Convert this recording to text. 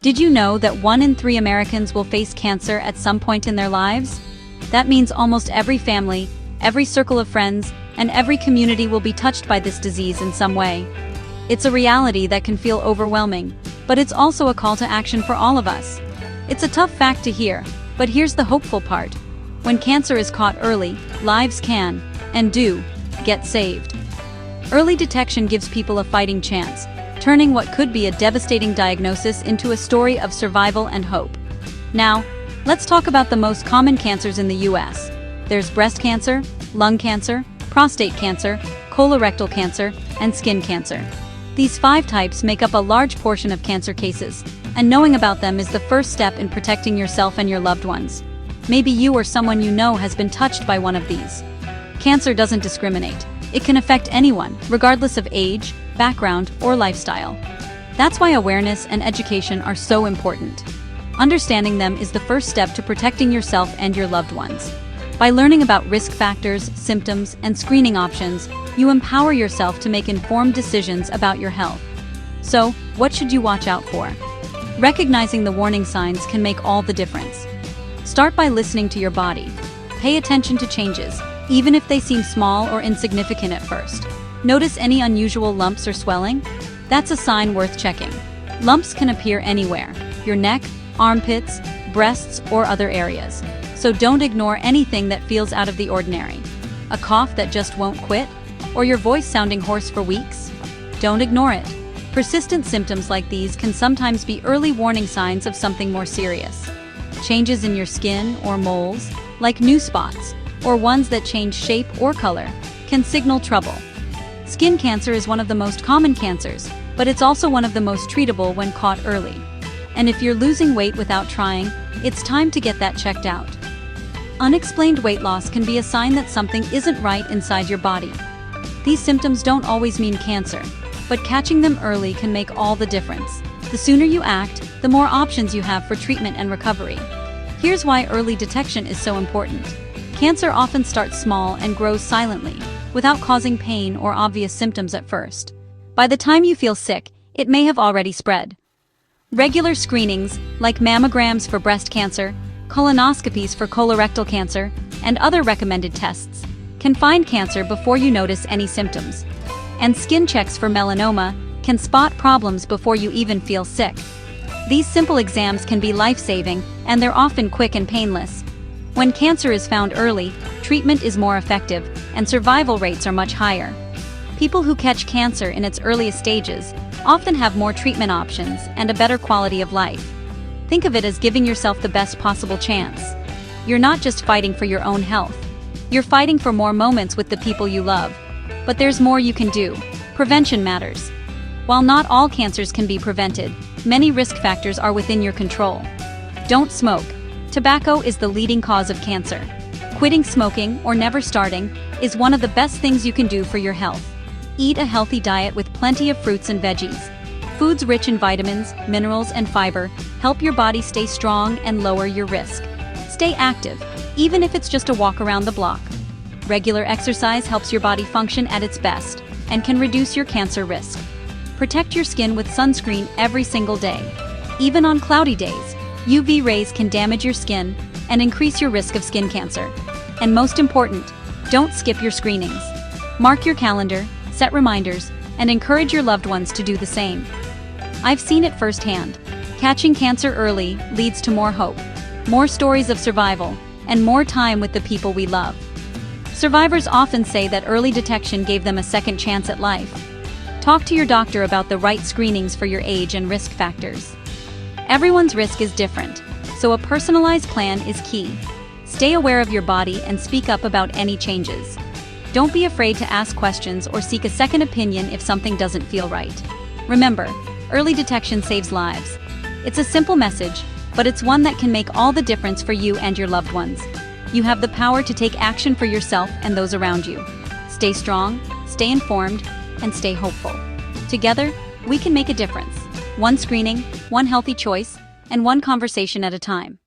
Did you know that 1 in 3 Americans will face cancer at some point in their lives? That means almost every family, every circle of friends, and every community will be touched by this disease in some way. It's a reality that can feel overwhelming, but it's also a call to action for all of us. It's a tough fact to hear, but here's the hopeful part. When cancer is caught early, lives can, and do, get saved. Early detection gives people a fighting chance, turning what could be a devastating diagnosis into a story of survival and hope. Now, let's talk about the most common cancers in the US. There's breast cancer, lung cancer, prostate cancer, colorectal cancer, and skin cancer. These 5 types make up a large portion of cancer cases, and knowing about them is the first step in protecting yourself and your loved ones. Maybe you or someone you know has been touched by one of these. Cancer doesn't discriminate. It can affect anyone, regardless of age, background, or lifestyle. That's why awareness and education are so important. Understanding them is the first step to protecting yourself and your loved ones. By learning about risk factors, symptoms, and screening options, you empower yourself to make informed decisions about your health. So, what should you watch out for? Recognizing the warning signs can make all the difference. Start by listening to your body. Pay attention to changes, even if they seem small or insignificant at first. Notice any unusual lumps or swelling? That's a sign worth checking. Lumps can appear anywhere: your neck, armpits, breasts, or other areas. So don't ignore anything that feels out of the ordinary. A cough that just won't quit? Or your voice sounding hoarse for weeks? Don't ignore it. Persistent symptoms like these can sometimes be early warning signs of something more serious. Changes in your skin or moles, like new spots, or ones that change shape or color, can signal trouble. Skin cancer is one of the most common cancers, but it's also one of the most treatable when caught early. And if you're losing weight without trying, it's time to get that checked out. Unexplained weight loss can be a sign that something isn't right inside your body. These symptoms don't always mean cancer, but catching them early can make all the difference. The sooner you act, the more options you have for treatment and recovery. Here's why early detection is so important. Cancer often starts small and grows silently, without causing pain or obvious symptoms at first. By the time you feel sick, it may have already spread. Regular screenings, like mammograms for breast cancer, colonoscopies for colorectal cancer, and other recommended tests, can find cancer before you notice any symptoms. And skin checks for melanoma can spot problems before you even feel sick. These simple exams can be life-saving, and they're often quick and painless. When cancer is found early, treatment is more effective, and survival rates are much higher. People who catch cancer in its earliest stages often have more treatment options and a better quality of life. Think of it as giving yourself the best possible chance. You're not just fighting for your own health. You're fighting for more moments with the people you love. But there's more you can do. Prevention matters. While not all cancers can be prevented, many risk factors are within your control. Don't smoke. Tobacco is the leading cause of cancer. Quitting smoking or never starting is one of the best things you can do for your health. Eat a healthy diet with plenty of fruits and veggies. Foods rich in vitamins, minerals, and fiber help your body stay strong and lower your risk. Stay active, even if it's just a walk around the block. Regular exercise helps your body function at its best and can reduce your cancer risk. Protect your skin with sunscreen every single day. Even on cloudy days, UV rays can damage your skin and increase your risk of skin cancer. And most important, don't skip your screenings. Mark your calendar, set reminders, and encourage your loved ones to do the same. I've seen it firsthand. Catching cancer early leads to more hope, more stories of survival, and more time with the people we love. Survivors often say that early detection gave them a second chance at life. Talk to your doctor about the right screenings for your age and risk factors. Everyone's risk is different, so a personalized plan is key. Stay aware of your body and speak up about any changes. Don't be afraid to ask questions or seek a second opinion if something doesn't feel right. Remember, early detection saves lives. It's a simple message, but it's one that can make all the difference for you and your loved ones. You have the power to take action for yourself and those around you. Stay strong, stay informed, and stay hopeful. Together, we can make a difference. One screening, one healthy choice, and one conversation at a time.